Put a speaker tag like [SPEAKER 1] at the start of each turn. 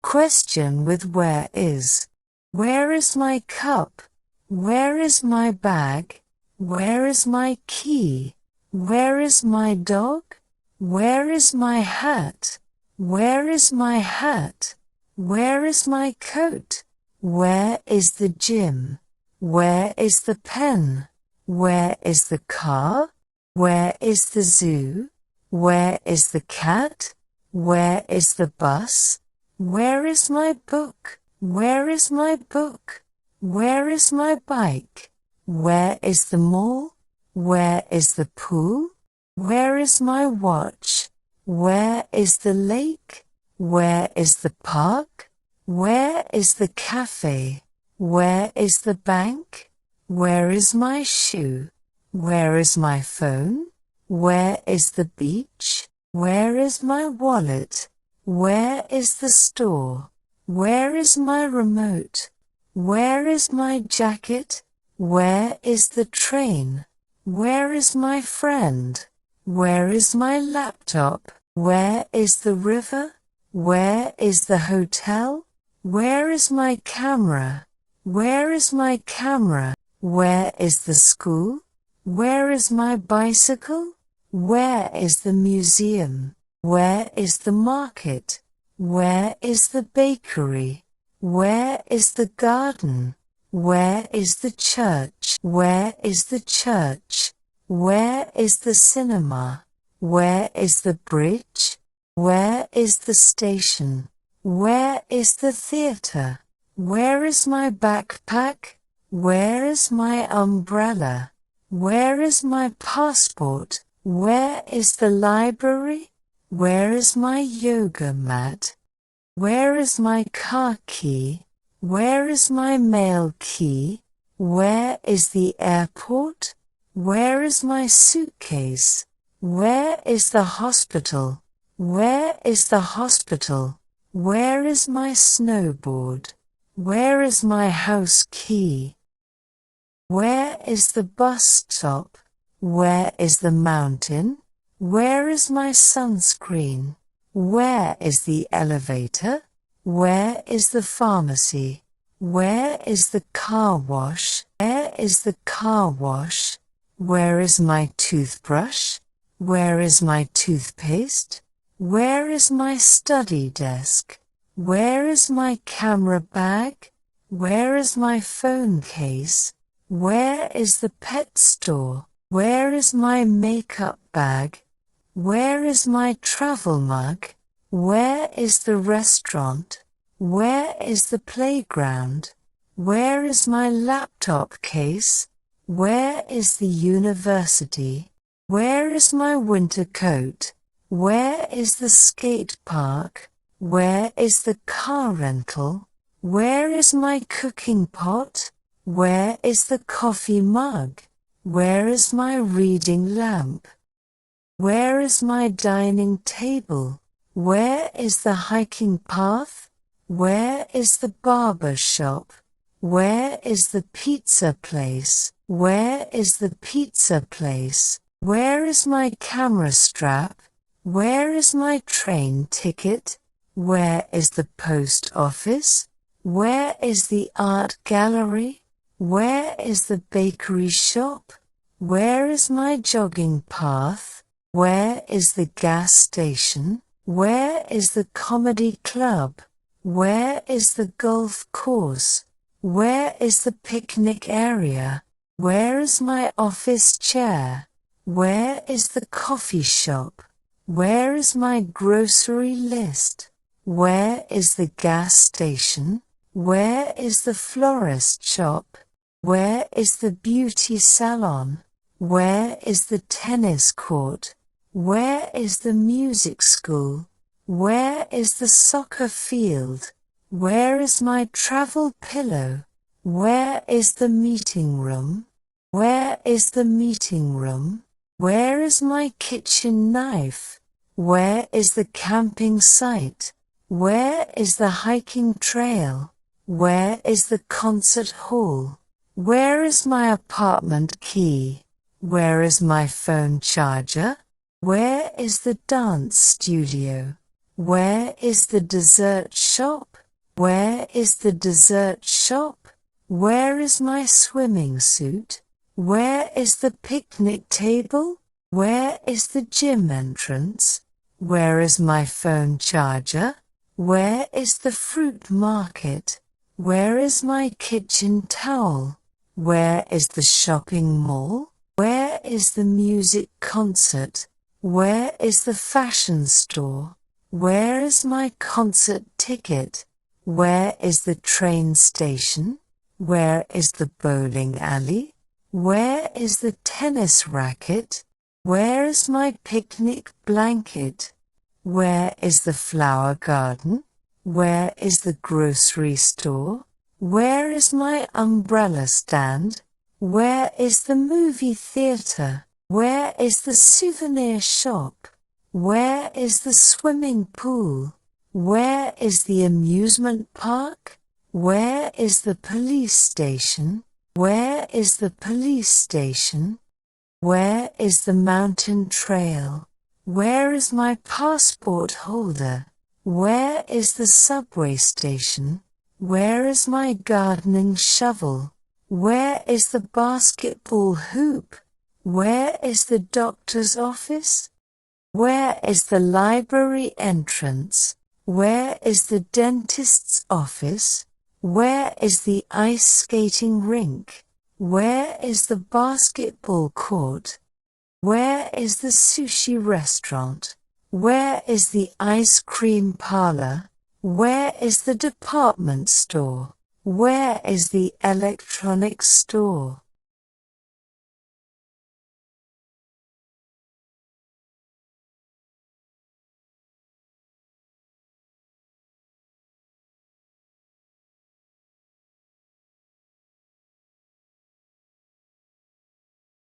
[SPEAKER 1] Question with where is. Where is my cup? Where is my bag? Where is my key? Where is my dog? Where is my hat? Where is my hat? Where is my coat? Where is the gym? Where is the pen? Where is the car? Where is the zoo? Where is the cat? Where is the bus? Where is my book? Where is my book? Where is my bike? Where is the mall? Where is the pool? Where is my watch? Where is the lake? Where is the park? Where is the cafe? Where is the bank? Where is my shoe? Where is my phone? Where is the beach? Where is my wallet? Where is the store? Where is my remote? Where is my jacket? Where is the train? Where is my friend? Where is my laptop? Where is the river? Where is the hotel? Where is my camera? Where is my camera? Where is the school? Where is my bicycle? Where is the museum? Where is the market? Where is the bakery? Where is the garden? Where is the church? Where is the church? Where is the cinema? Where is the bridge? Where is the station? Where is the theater? Where is my backpack? Where is my umbrella? Where is my passport? Where is the library? Where is my yoga mat? Where is my car key? Where is my mail key? Where is the airport? Where is my suitcase? Where is the hospital? Where is the hospital? Where is my snowboard? Where is my house key? Where is the bus stop? Where is the mountain? Where is my sunscreen? Where is the elevator? Where is the pharmacy? Where is the car wash? Where is the car wash? Where is my toothbrush? Where is my toothpaste? Where is my study desk? Where is my camera bag? Where is my phone case? Where is the pet store? Where is my makeup bag? Where is my travel mug? Where is the restaurant? Where is the playground? Where is my laptop case? Where is the university? Where is my winter coat? Where is the skate park? Where is the car rental? Where is my cooking pot? Where is the coffee mug? Where is my reading lamp? Where is my dining table? Where is the hiking path? Where is the barber shop? Where is the pizza place? Where is the pizza place? Where is my camera strap? Where is my train ticket? Where is the post office? Where is the art gallery? Where is the bakery shop? Where is my jogging path? Where is the gas station? Where is the comedy club? Where is the golf course? Where is the picnic area? Where is my office chair? Where is the coffee shop? Where is my grocery list? Where is the gas station? Where is the florist shop? Where is the beauty salon? Where is the tennis court? Where is the music school? Where is the soccer field? Where is my travel pillow? Where is the meeting room? Where is the meeting room? Where is my kitchen knife? Where is the camping site? Where is the hiking trail? Where is the concert hall? Where is my apartment key? Where is my phone charger? Where is the dance studio? Where is the dessert shop? Where is the dessert shop? Where is my swimming suit? Where is the picnic table? Where is the gym entrance? Where is my phone charger? Where is the fruit market? Where is my kitchen towel? Where is the shopping mall? Where is the music concert? Where is the fashion store? Where is my concert ticket? Where is the train station? Where is the bowling alley? Where is the tennis racket? Where is my picnic blanket? Where is the flower garden? Where is the grocery store? Where is my umbrella stand? Where is the movie theater? Where is the souvenir shop? Where is the swimming pool? Where is the amusement park? Where is the police station? Where is the police station? Where is the mountain trail? Where is my passport holder? Where is the subway station? Where is my gardening shovel? Where is the basketball hoop? Where is the doctor's office? Where is the library entrance? Where is the dentist's office? Where is the ice skating rink? Where is the basketball court? Where is the sushi restaurant? Where is the ice cream parlor? Where is the department store? Where is the electronics store?